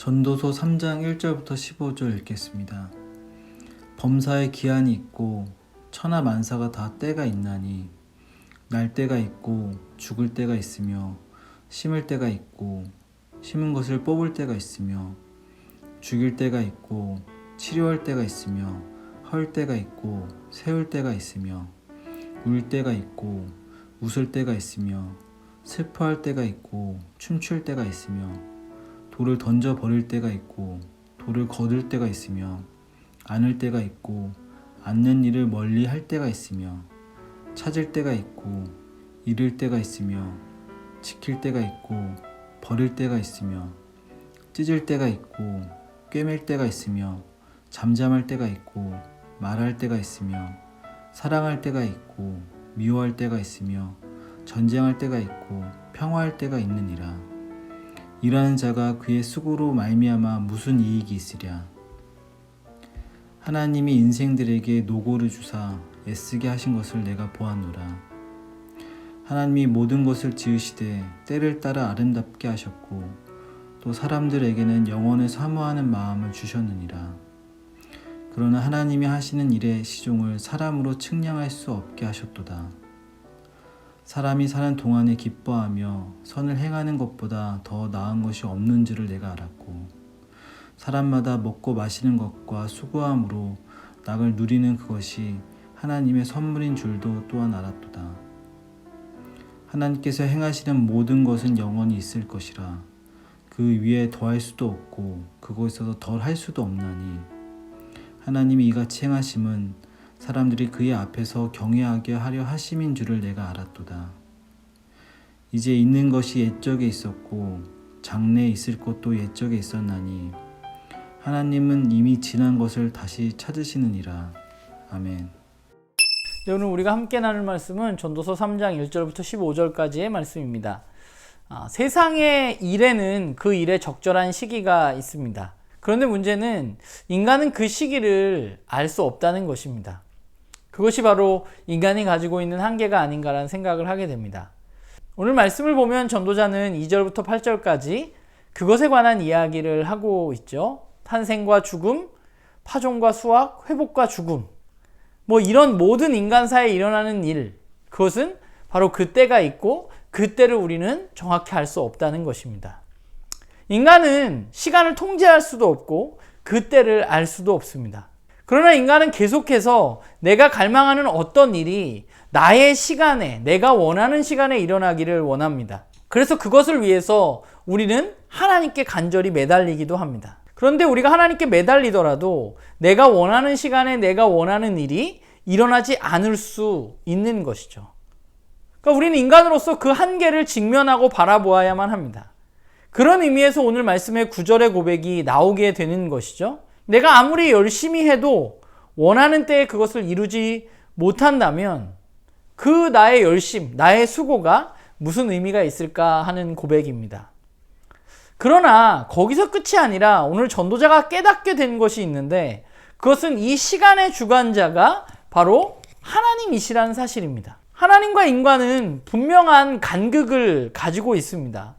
전도서 3장 1절부터 15절 읽겠습니다. 범사에 기한이 있고 천하 만사가 다 때가 있나니 날 때가 있고 죽을 때가 있으며 심을 때가 있고 심은 것을 뽑을 때가 있으며 죽일 때가 있고 치료할 때가 있으며 헐 때가 있고 세울 때가 있으며 울 때가 있고 웃을 때가 있으며 슬퍼할 때가 있고 춤출 때가 있으며 돌을 던져 버릴 때가 있고 돌을 거둘 때가 있으며 안을 때가 있고 앉는 일을 멀리 할 때가 있으며 찾을 때가 있고 잃을 때가 있으며 지킬 때가 있고 버릴 때가 있으며 찢을 때가 있고 꿰맬 때가 있으며 잠잠할 때가 있고 말할 때가 있으며 사랑할 때가 있고 미워할 때가 있으며 전쟁할 때가 있고 평화할 때가 있느니라. 일하는 자가 그의 수고로 말미암아 무슨 이익이 있으랴. 하나님이 인생들에게 노고를 주사 애쓰게 하신 것을 내가 보았노라. 하나님이 모든 것을 지으시되 때를 따라 아름답게 하셨고 또 사람들에게는 영원을 사모하는 마음을 주셨느니라. 그러나 하나님이 하시는 일의 시종을 사람으로 측량할 수 없게 하셨도다. 사람이 사는 동안에 기뻐하며 선을 행하는 것보다 더 나은 것이 없는 줄을 내가 알았고 사람마다 먹고 마시는 것과 수고함으로 낙을 누리는 그것이 하나님의 선물인 줄도 또한 알았도다. 하나님께서 행하시는 모든 것은 영원히 있을 것이라. 그 위에 더할 수도 없고 그곳에서 덜 할 수도 없나니 하나님이 이같이 행하심은 사람들이 그의 앞에서 경외하게 하려 하심인 줄을 내가 알았도다. 이제 있는 것이 옛적에 있었고 장래에 있을 것도 옛적에 있었나니 하나님은 이미 지난 것을 다시 찾으시느니라. 아멘. 네, 오늘 우리가 함께 나눌 말씀은 전도서 3장 1절부터 15절까지의 말씀입니다. 세상의 일에는 그 일에 적절한 시기가 있습니다. 그런데 문제는 인간은 그 시기를 알 수 없다는 것입니다. 그것이 바로 인간이 가지고 있는 한계가 아닌가라는 생각을 하게 됩니다. 오늘 말씀을 보면 전도자는 2절부터 8절까지 그것에 관한 이야기를 하고 있죠. 탄생과 죽음, 파종과 수확, 회복과 죽음, 이런 모든 인간사에 일어나는 일, 그것은 바로 그때가 있고 그때를 우리는 정확히 알 수 없다는 것입니다. 인간은 시간을 통제할 수도 없고 그때를 알 수도 없습니다. 그러나 인간은 계속해서 내가 갈망하는 어떤 일이 나의 시간에, 내가 원하는 시간에 일어나기를 원합니다. 그래서 그것을 위해서 우리는 하나님께 간절히 매달리기도 합니다. 그런데 우리가 하나님께 매달리더라도 내가 원하는 시간에 내가 원하는 일이 일어나지 않을 수 있는 것이죠. 그러니까 우리는 인간으로서 그 한계를 직면하고 바라보아야만 합니다. 그런 의미에서 오늘 말씀의 9절의 고백이 나오게 되는 것이죠. 내가 아무리 열심히 해도 원하는 때에 그것을 이루지 못한다면 그 나의 열심, 나의 수고가 무슨 의미가 있을까 하는 고백입니다. 그러나 거기서 끝이 아니라 오늘 전도자가 깨닫게 된 것이 있는데 그것은 이 시간의 주관자가 바로 하나님이시라는 사실입니다. 하나님과 인간은 분명한 간극을 가지고 있습니다.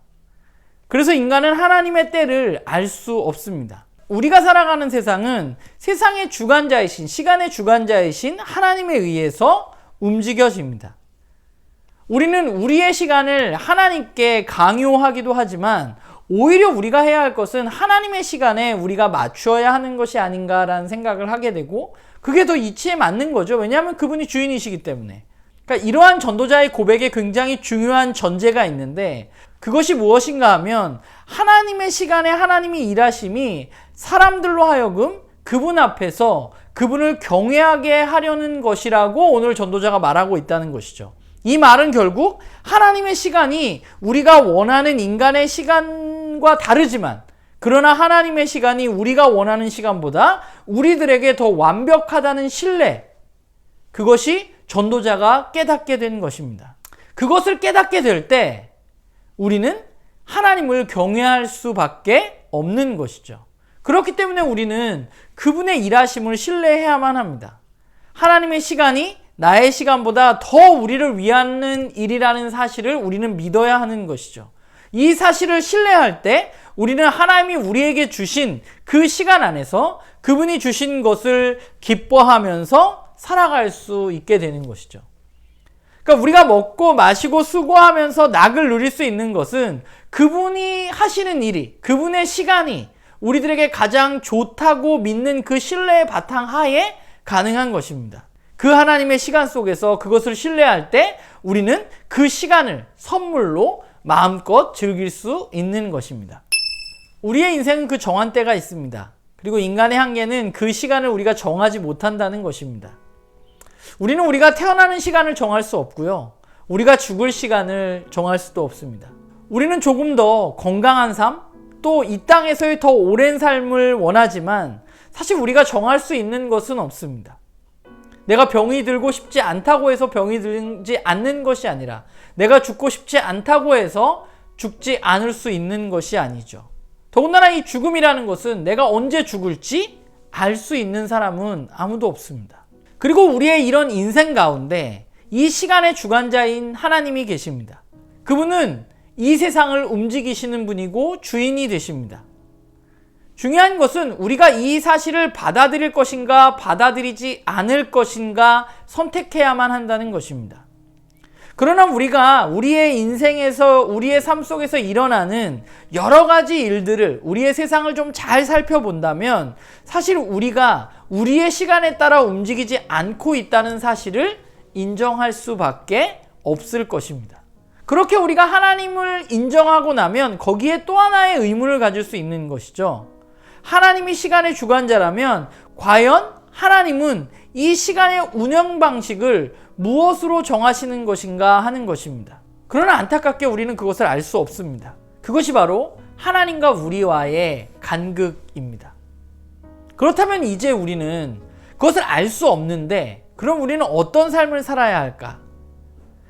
그래서 인간은 하나님의 때를 알 수 없습니다. 우리가 살아가는 세상은 세상의 주관자이신, 시간의 주관자이신 하나님에 의해서 움직여집니다. 우리는 우리의 시간을 하나님께 강요하기도 하지만 오히려 우리가 해야 할 것은 하나님의 시간에 우리가 맞추어야 하는 것이 아닌가라는 생각을 하게 되고 그게 더 이치에 맞는 거죠. 왜냐하면 그분이 주인이시기 때문에. 그러니까 이러한 전도자의 고백에 굉장히 중요한 전제가 있는데 그것이 무엇인가 하면 하나님의 시간에 하나님이 일하심이 사람들로 하여금 그분 앞에서 그분을 경외하게 하려는 것이라고 오늘 전도자가 말하고 있다는 것이죠. 이 말은 결국 하나님의 시간이 우리가 원하는 인간의 시간과 다르지만 그러나 하나님의 시간이 우리가 원하는 시간보다 우리들에게 더 완벽하다는 신뢰, 그것이 전도자가 깨닫게 된 것입니다. 그것을 깨닫게 될 때 우리는 하나님을 경외할 수밖에 없는 것이죠. 그렇기 때문에 우리는 그분의 일하심을 신뢰해야만 합니다. 하나님의 시간이 나의 시간보다 더 우리를 위하는 일이라는 사실을 우리는 믿어야 하는 것이죠. 이 사실을 신뢰할 때 우리는 하나님이 우리에게 주신 그 시간 안에서 그분이 주신 것을 기뻐하면서 살아갈 수 있게 되는 것이죠. 그러니까 우리가 먹고 마시고 수고하면서 낙을 누릴 수 있는 것은 그분이 하시는 일이, 그분의 시간이 우리들에게 가장 좋다고 믿는 그 신뢰의 바탕하에 가능한 것입니다. 그 하나님의 시간 속에서 그것을 신뢰할 때 우리는 그 시간을 선물로 마음껏 즐길 수 있는 것입니다. 우리의 인생은 그 정한 때가 있습니다. 그리고 인간의 한계는 그 시간을 우리가 정하지 못한다는 것입니다. 우리는 우리가 태어나는 시간을 정할 수 없고요. 우리가 죽을 시간을 정할 수도 없습니다. 우리는 조금 더 건강한 삶, 또 이 땅에서의 더 오랜 삶을 원하지만 사실 우리가 정할 수 있는 것은 없습니다. 내가 병이 들고 싶지 않다고 해서 병이 들지 않는 것이 아니라 내가 죽고 싶지 않다고 해서 죽지 않을 수 있는 것이 아니죠. 더군다나 이 죽음이라는 것은 내가 언제 죽을지 알 수 있는 사람은 아무도 없습니다. 그리고 우리의 이런 인생 가운데 이 시간의 주관자인 하나님이 계십니다. 그분은 이 세상을 움직이시는 분이고 주인이 되십니다. 중요한 것은 우리가 이 사실을 받아들일 것인가 받아들이지 않을 것인가 선택해야만 한다는 것입니다. 그러나 우리가 우리의 인생에서 우리의 삶 속에서 일어나는 여러 가지 일들을 우리의 세상을 좀 잘 살펴본다면 사실 우리가 우리의 시간에 따라 움직이지 않고 있다는 사실을 인정할 수밖에 없을 것입니다. 그렇게 우리가 하나님을 인정하고 나면 거기에 또 하나의 의문을 가질 수 있는 것이죠. 하나님이 시간의 주관자라면 과연 하나님은 이 시간의 운영 방식을 무엇으로 정하시는 것인가 하는 것입니다. 그러나 안타깝게 우리는 그것을 알 수 없습니다. 그것이 바로 하나님과 우리와의 간극입니다. 그렇다면 이제 우리는 그것을 알 수 없는데 그럼 우리는 어떤 삶을 살아야 할까?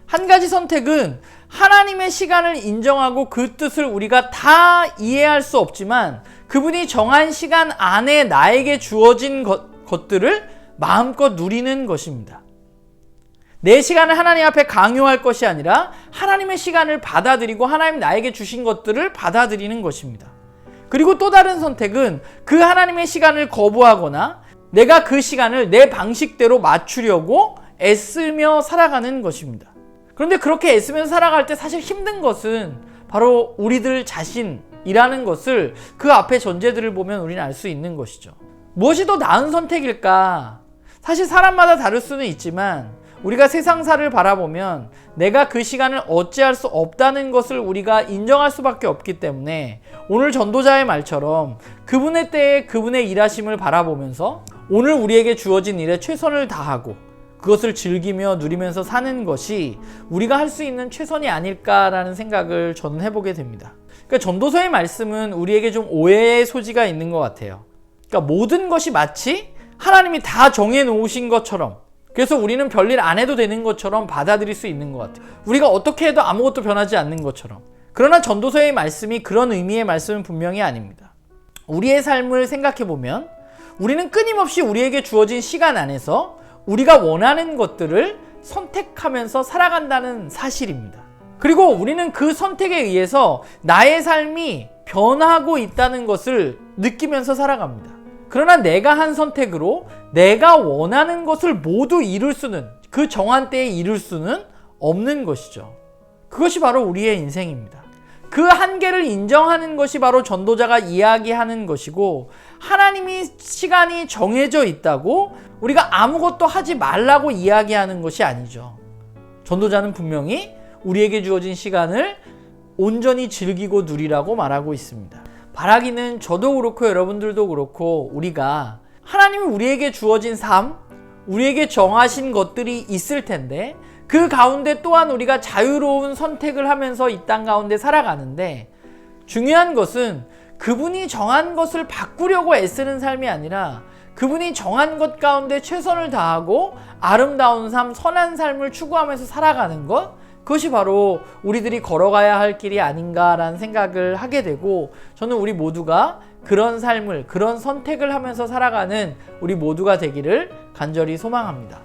한 가지 선택은 하나님의 시간을 인정하고 그 뜻을 우리가 다 이해할 수 없지만 그분이 정한 시간 안에 나에게 주어진 것들을 마음껏 누리는 것입니다. 내 시간을 하나님 앞에 강요할 것이 아니라 하나님의 시간을 받아들이고 하나님 나에게 주신 것들을 받아들이는 것입니다. 그리고 또 다른 선택은 그 하나님의 시간을 거부하거나 내가 그 시간을 내 방식대로 맞추려고 애쓰며 살아가는 것입니다. 그런데 그렇게 애쓰면서 살아갈 때 사실 힘든 것은 바로 우리들 자신이라는 것을 그 앞의 전제들을 보면 우리는 알 수 있는 것이죠. 무엇이 더 나은 선택일까? 사실 사람마다 다를 수는 있지만 우리가 세상사를 바라보면 내가 그 시간을 어찌할 수 없다는 것을 우리가 인정할 수밖에 없기 때문에 오늘 전도자의 말처럼 그분의 때에 그분의 일하심을 바라보면서 오늘 우리에게 주어진 일에 최선을 다하고 그것을 즐기며 누리면서 사는 것이 우리가 할 수 있는 최선이 아닐까라는 생각을 저는 해보게 됩니다. 그러니까 전도서의 말씀은 우리에게 좀 오해의 소지가 있는 것 같아요. 그러니까 모든 것이 마치 하나님이 다 정해놓으신 것처럼 그래서 우리는 별일 안 해도 되는 것처럼 받아들일 수 있는 것 같아요. 우리가 어떻게 해도 아무것도 변하지 않는 것처럼. 그러나 전도서의 말씀이 그런 의미의 말씀은 분명히 아닙니다. 우리의 삶을 생각해보면 우리는 끊임없이 우리에게 주어진 시간 안에서 우리가 원하는 것들을 선택하면서 살아간다는 사실입니다. 그리고 우리는 그 선택에 의해서 나의 삶이 변하고 있다는 것을 느끼면서 살아갑니다. 그러나 내가 한 선택으로 내가 원하는 것을 모두 이룰 수는, 그 정한 때에 이룰 수는 없는 것이죠. 그것이 바로 우리의 인생입니다. 그 한계를 인정하는 것이 바로 전도자가 이야기하는 것이고 하나님이 시간이 정해져 있다고 우리가 아무것도 하지 말라고 이야기하는 것이 아니죠. 전도자는 분명히 우리에게 주어진 시간을 온전히 즐기고 누리라고 말하고 있습니다. 바라기는 저도 그렇고 여러분들도 그렇고 우리가 하나님이 우리에게 주어진 삶, 우리에게 정하신 것들이 있을 텐데 그 가운데 또한 우리가 자유로운 선택을 하면서 이 땅 가운데 살아가는데 중요한 것은 그분이 정한 것을 바꾸려고 애쓰는 삶이 아니라 그분이 정한 것 가운데 최선을 다하고 아름다운 삶, 선한 삶을 추구하면서 살아가는 것, 그것이 바로 우리들이 걸어가야 할 길이 아닌가라는 생각을 하게 되고 저는 우리 모두가 그런 삶을, 그런 선택을 하면서 살아가는 우리 모두가 되기를 간절히 소망합니다.